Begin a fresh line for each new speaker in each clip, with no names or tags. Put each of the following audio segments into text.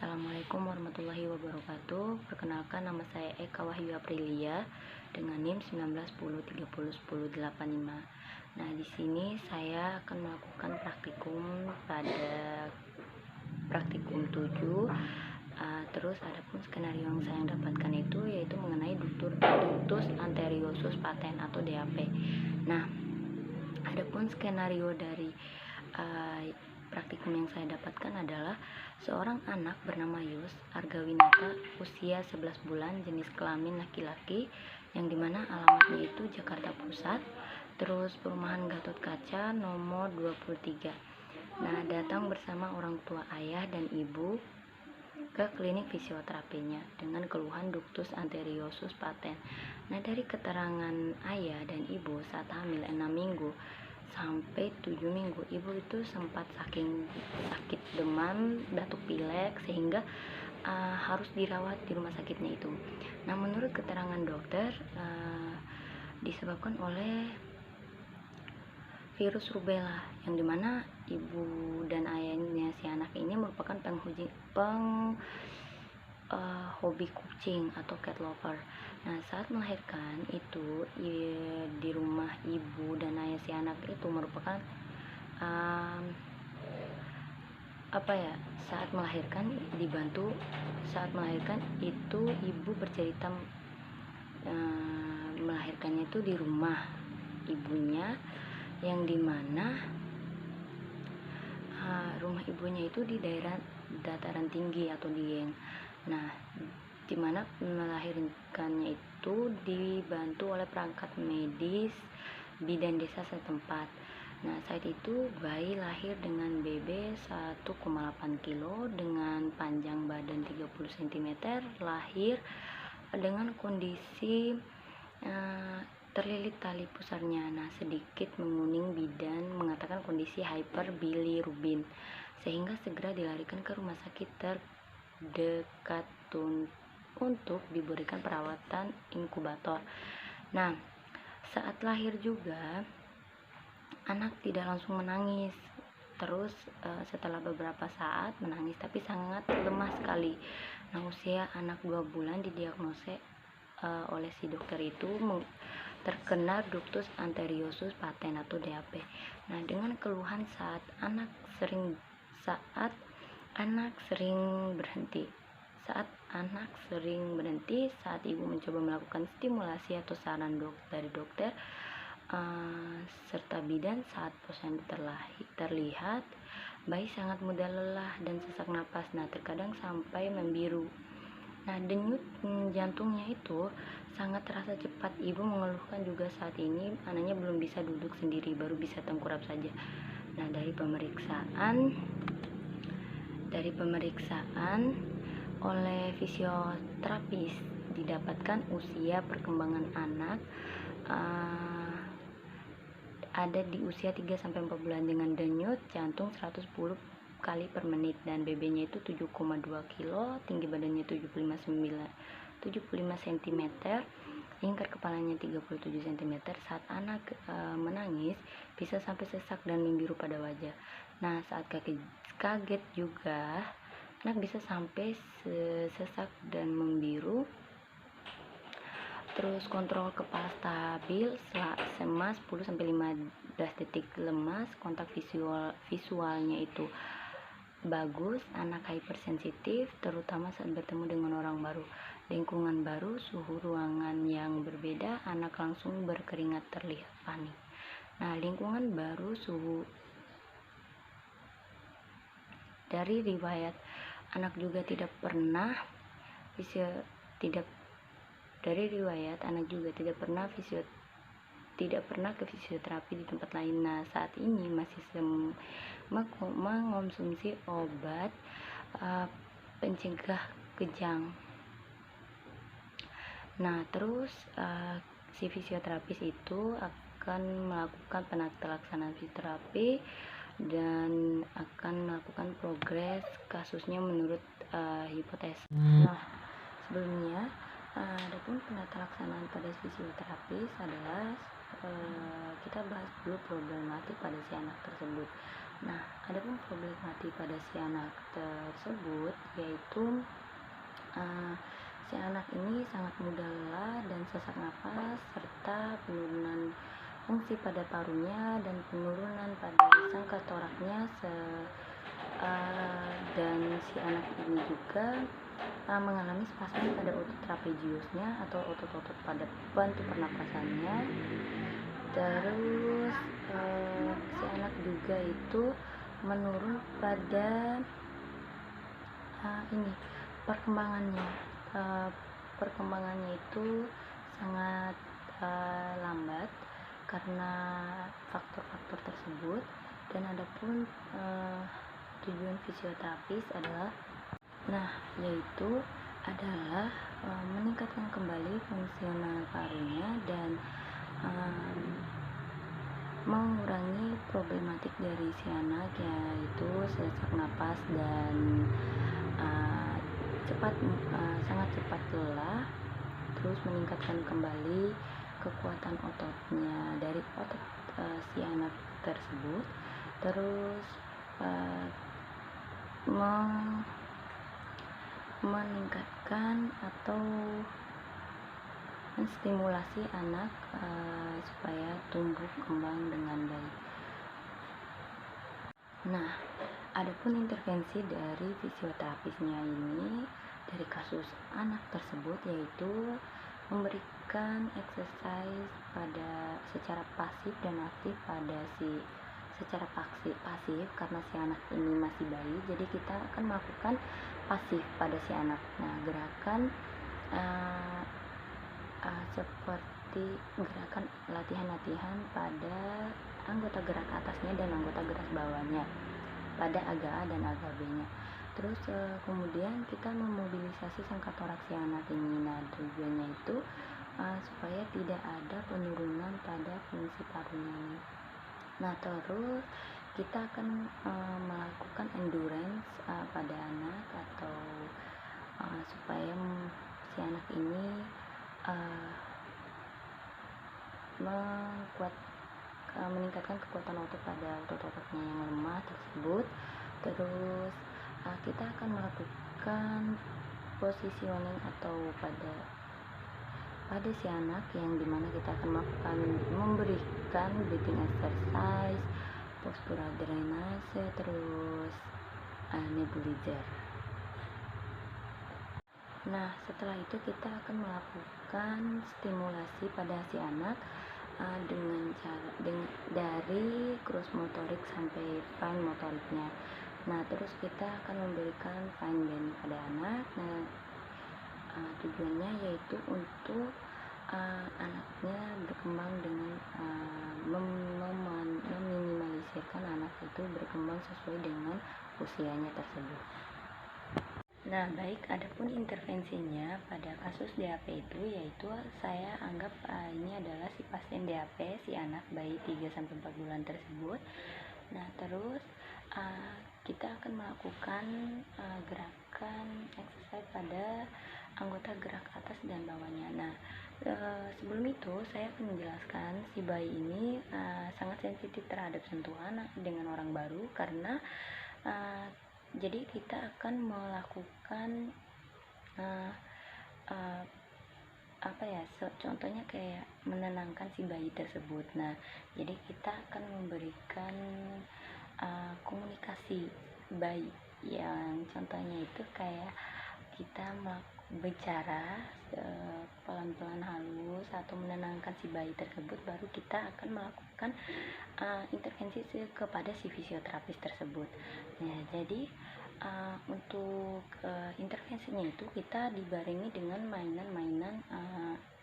Assalamualaikum warahmatullahi wabarakatuh. Perkenalkan, nama saya Eka Wahyu Aprilia dengan NIM 1910301085. Nah, di sini saya akan melakukan praktikum pada praktikum 7. Terus adapun skenario yang saya dapatkan itu yaitu mengenai ductus anteriosus patent atau DAP. Nah, adapun skenario dari praktikum yang saya dapatkan adalah seorang anak bernama Yus Argawinata, usia 11 bulan, jenis kelamin laki-laki, yang dimana alamatnya itu Jakarta Pusat, terus perumahan Gatot Kaca nomor 23. Nah, datang bersama orang tua ayah dan ibu ke klinik fisioterapinya dengan keluhan ductus anteriosus patent. Nah, dari keterangan ayah dan ibu saat hamil 6 minggu sampai 7 minggu, ibu itu sempat saking sakit demam, batuk pilek, sehingga harus dirawat di rumah sakitnya itu. Nah, menurut keterangan dokter, disebabkan oleh virus rubella, yang dimana ibu dan ayahnya si anak ini merupakan hobi kucing atau cat lover. Nah, saat melahirkan itu di rumah ibu dan ayah si anak itu merupakan saat melahirkan itu ibu bercerita melahirkannya itu di rumah ibunya, yang dimana rumah ibunya itu di daerah dataran tinggi atau Dieng. Nah, dimana melahirkannya itu dibantu oleh perangkat medis bidan desa setempat. Nah, saat itu bayi lahir dengan BB 1,8 kilo dengan panjang badan 30 cm, lahir dengan kondisi terlilit tali pusarnya. Nah, sedikit menguning. Bidan mengatakan kondisi hyperbilirubin, sehingga segera dilarikan ke rumah sakit terdekat untuk diberikan perawatan inkubator. Nah, saat lahir juga anak tidak langsung menangis. Terus setelah beberapa saat menangis, tapi sangat lemah sekali. Nah, usia anak 2 bulan didiagnosis oleh si dokter itu terkena ductus anteriosus patent atau DAP. Nah, dengan keluhan saat anak sering berhenti saat ibu mencoba melakukan stimulasi atau saran dari dokter serta bidan, saat posyandu terlihat bayi sangat mudah lelah dan sesak napas. Nah, terkadang sampai membiru. Nah, denyut jantungnya itu sangat terasa cepat. Ibu mengeluhkan juga saat ini anaknya belum bisa duduk sendiri, baru bisa tengkurap saja. Nah, dari pemeriksaan oleh fisioterapis didapatkan usia perkembangan anak ada di usia 3-4 bulan dengan denyut jantung 110 kali per menit dan BB-nya itu 7,2 kilo, tinggi badannya 75 cm, lingkar kepalanya 37 cm. Saat anak menangis bisa sampai sesak dan membiru pada wajah. Nah, saat kaget juga anak bisa sampai sesak dan membiru. Terus kontrol kepala stabil, semas 10-15 detik, lemas, kontak visualnya itu bagus. Anak hypersensitif terutama saat bertemu dengan orang baru, lingkungan baru, suhu ruangan yang berbeda, anak langsung berkeringat, terlihat panik. Nah, lingkungan baru, suhu. Dari riwayat anak juga tidak pernah ke fisioterapi di tempat lain. Nah, saat ini masih mengonsumsi obat pencegah kejang. Nah, terus si fisioterapis itu akan melakukan pelaksanaan fisioterapi dan akan melakukan progres kasusnya menurut hipotesis. Nah, sebelumnya adapun pelaksanaan pada fisioterapis adalah kita bahas dulu problematik pada si anak tersebut. Nah, adapun problematik pada si anak tersebut yaitu si anak ini sangat mudah lelah dan sesak napas serta penurunan fungsi pada parunya dan penurunan pada sangka toraknya dan si anak ini juga mengalami spasme pada otot trapeziusnya atau otot-otot pada bantu pernapasannya. Terus si anak juga itu menurun pada ini perkembangannya. Perkembangannya itu sangat lambat karena faktor-faktor tersebut. Dan adapun tujuan fisioterapis adalah yaitu adalah meningkatkan kembali fungsional parunya dan mengurangi problematik dari si anak, yaitu sesak napas dan sangat cepat lelah. Terus meningkatkan kembali kekuatan ototnya dari otot si anak tersebut. Terus meningkatkan atau menstimulasi anak supaya tumbuh kembang dengan baik. Nah, adapun intervensi dari fisioterapisnya ini dari kasus anak tersebut yaitu memberikan exercise secara pasif dan aktif pada secara pasif karena si anak ini masih bayi, jadi kita akan melakukan pasif pada si anak. Nah, gerakan seperti gerakan latihan pada anggota gerak atasnya dan anggota gerak bawahnya pada aga A dan aga B-nya. Terus kemudian kita memobilisasi sangka toraks si anak ini. Nah, tujuannya itu supaya tidak ada penurunan pada fungsi parunya ini. Nah, terus kita akan melakukan endurance pada anak atau supaya si anak ini meningkatkan kekuatan otot pada otot-ototnya yang lemah tersebut. Terus kita akan melakukan positioning atau pada si anak, yang dimana kita akan memberikan breathing exercise, postural drainase, terus nebulizer. Nah, setelah itu kita akan melakukan stimulasi pada si anak dengan cara dari cross motorik sampai fine motoriknya. Nah, terus kita akan memberikan fine bend pada anak. Nah, tujuannya yaitu untuk anaknya berkembang dengan meminimalisirkan anak itu berkembang sesuai dengan usianya tersebut. Nah, baik, adapun intervensinya pada kasus DAP itu yaitu saya anggap ini adalah si pasien DAP, si anak bayi 3-4 bulan tersebut. Nah, terus kita akan melakukan gerakan exercise pada anggota gerak atas dan bawahnya. Nah, sebelum itu saya akan menjelaskan si bayi ini sangat sensitif terhadap sentuhan dengan orang baru karena jadi kita akan melakukan contohnya kayak menenangkan si bayi tersebut. Nah, jadi kita akan memberikan komunikasi bayi, yang contohnya itu kayak kita bicara pelan-pelan halus atau menenangkan si bayi tersebut, baru kita akan melakukan intervensi kepada si fisioterapis tersebut. Nah, jadi untuk intervensinya itu kita dibarengi dengan mainan-mainan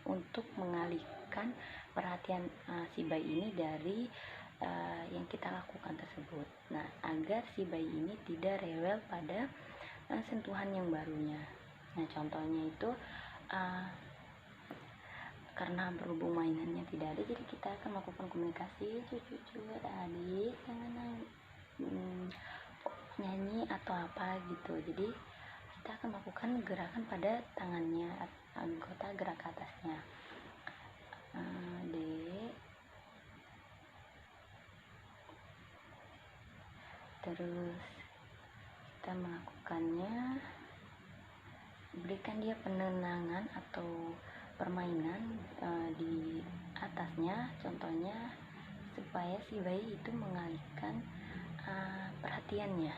untuk mengalihkan perhatian si bayi ini dari yang kita lakukan tersebut. Nah, agar si bayi ini tidak rewel pada sentuhan yang barunya. Nah, contohnya itu karena berhubung mainannya tidak ada, jadi kita akan melakukan komunikasi, cucu adik jangan nyanyi atau apa gitu. Jadi kita akan melakukan gerakan pada tangannya, anggota gerak atasnya. Dek, Terus kita melakukannya, berikan dia penenangan atau permainan di atasnya, contohnya supaya si bayi itu mengalihkan perhatiannya,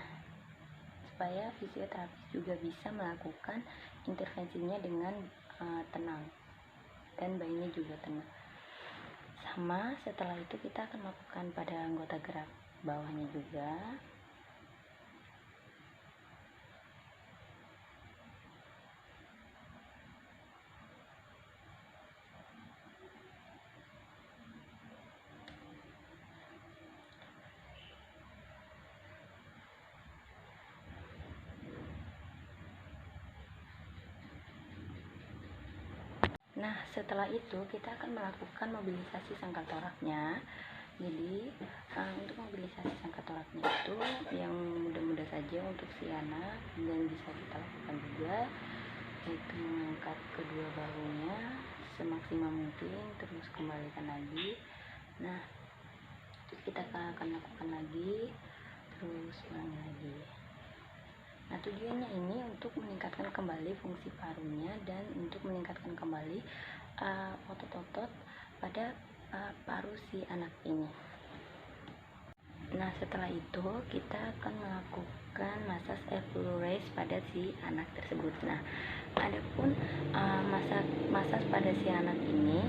supaya fisioterapis juga bisa melakukan intervensinya dengan tenang dan bayinya juga tenang. Sama setelah itu kita akan melakukan pada anggota gerak bawahnya juga. Nah, setelah itu kita akan melakukan mobilisasi sangkal toraknya. Jadi untuk mobilisasi sangkal toraknya itu yang mudah-mudah saja untuk si anak, dan bisa kita lakukan juga, yaitu mengangkat kedua bahunya semaksimal mungkin, terus kembalikan lagi. Nah, terus kita akan lakukan lagi, terus ulangi lagi. Nah, tujuannya ini untuk meningkatkan kembali fungsi parunya dan untuk meningkatkan kembali otot-otot pada paru si anak ini. Nah, setelah itu kita akan melakukan massage evaluate pada si anak tersebut. Nah, adapun massage pada si anak ini,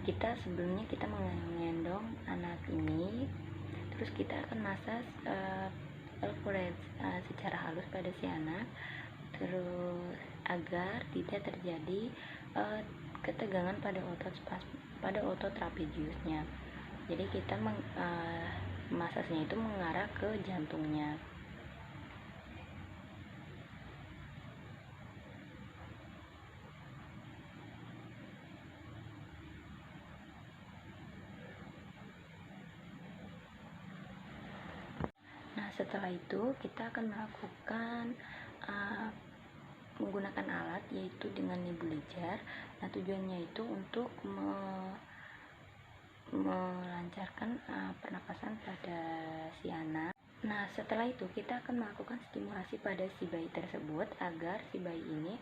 kita sebelumnya kita menggendong anak ini, terus kita akan massage secara halus pada si anak, terus agar tidak terjadi ketegangan pada otot trapeziusnya. Jadi kita massasnya itu mengarah ke jantungnya. Nah, setelah itu kita akan melakukan menggunakan alat, yaitu dengan nebulizer. Nah, tujuannya itu untuk melancarkan pernapasan pada si anak. Nah, setelah itu kita akan melakukan stimulasi pada si bayi tersebut agar si bayi ini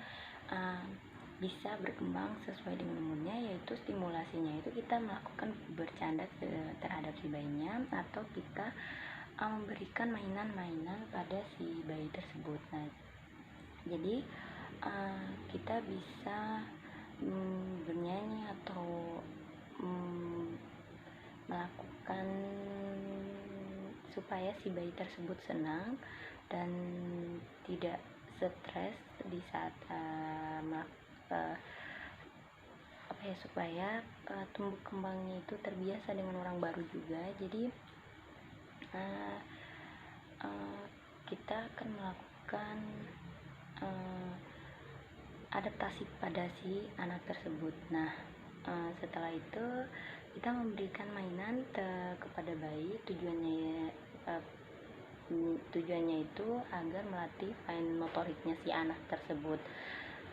bisa berkembang sesuai dengan umurnya, yaitu stimulasinya itu kita melakukan bercanda terhadap si bayinya, atau kita memberikan mainan-mainan pada si bayi tersebut. Nah, jadi kita bisa bernyanyi atau melakukan supaya si bayi tersebut senang dan tidak stres di saat supaya tumbuh kembangnya itu terbiasa dengan orang baru juga. Jadi kita akan melakukan adaptasi pada si anak tersebut. Nah, setelah itu kita memberikan mainan kepada bayi, tujuannya itu agar melatih fine motoriknya si anak tersebut.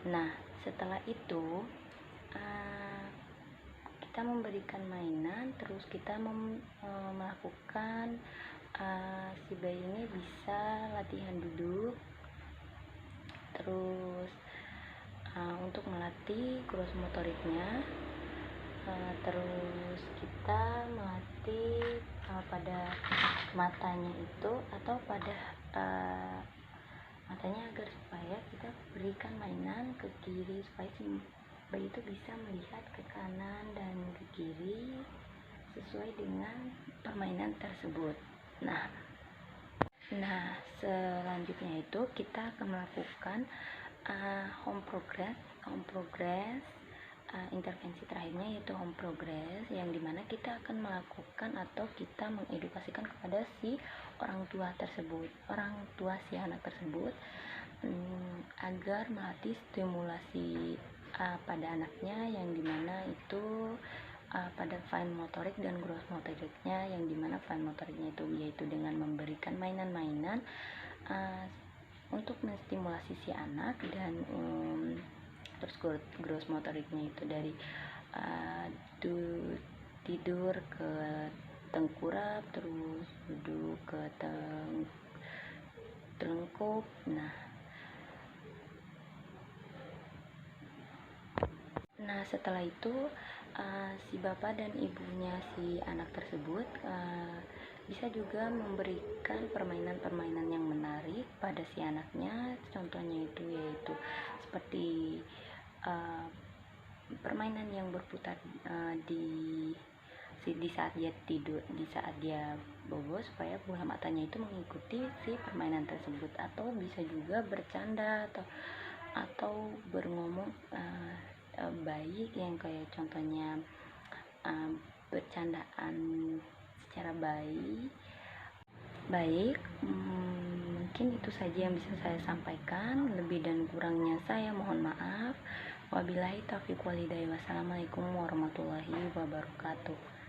Nah, setelah itu kita memberikan mainan, terus kita melakukan si bayi ini bisa latihan duduk, terus untuk melatih gross motoriknya, terus kita melatih pada matanya itu, atau pada matanya, agar supaya kita berikan mainan ke kiri supaya si bayi itu bisa melihat ke kanan dan ke kiri sesuai dengan permainan tersebut. Nah, selanjutnya itu kita akan melakukan home progress. Intervensi terakhirnya yaitu home progress, yang dimana kita akan melakukan atau kita mengedukasikan kepada si orang tua si anak tersebut, agar melatih stimulasi pada anaknya, yang dimana itu pada fine motorik dan gross motoriknya, yang dimana fine motoriknya itu yaitu dengan memberikan mainan-mainan untuk menstimulasi si anak, dan terus gross motoriknya itu dari tidur ke tengkurap, terus duduk ke telungkup. Nah, setelah itu si bapak dan ibunya si anak tersebut bisa juga memberikan permainan-permainan yang menarik pada si anaknya. Contohnya itu yaitu seperti permainan yang berputar di saat dia tidur, di saat dia bobo, supaya bola matanya itu mengikuti si permainan tersebut. Atau bisa juga bercanda atau berngomong baik, yang kayak contohnya bercandaan secara baik. Mungkin itu saja yang bisa saya sampaikan. Lebih dan kurangnya saya mohon maaf. Wabillahi taufiq walhidayah. Wassalamualaikum warahmatullahi wabarakatuh.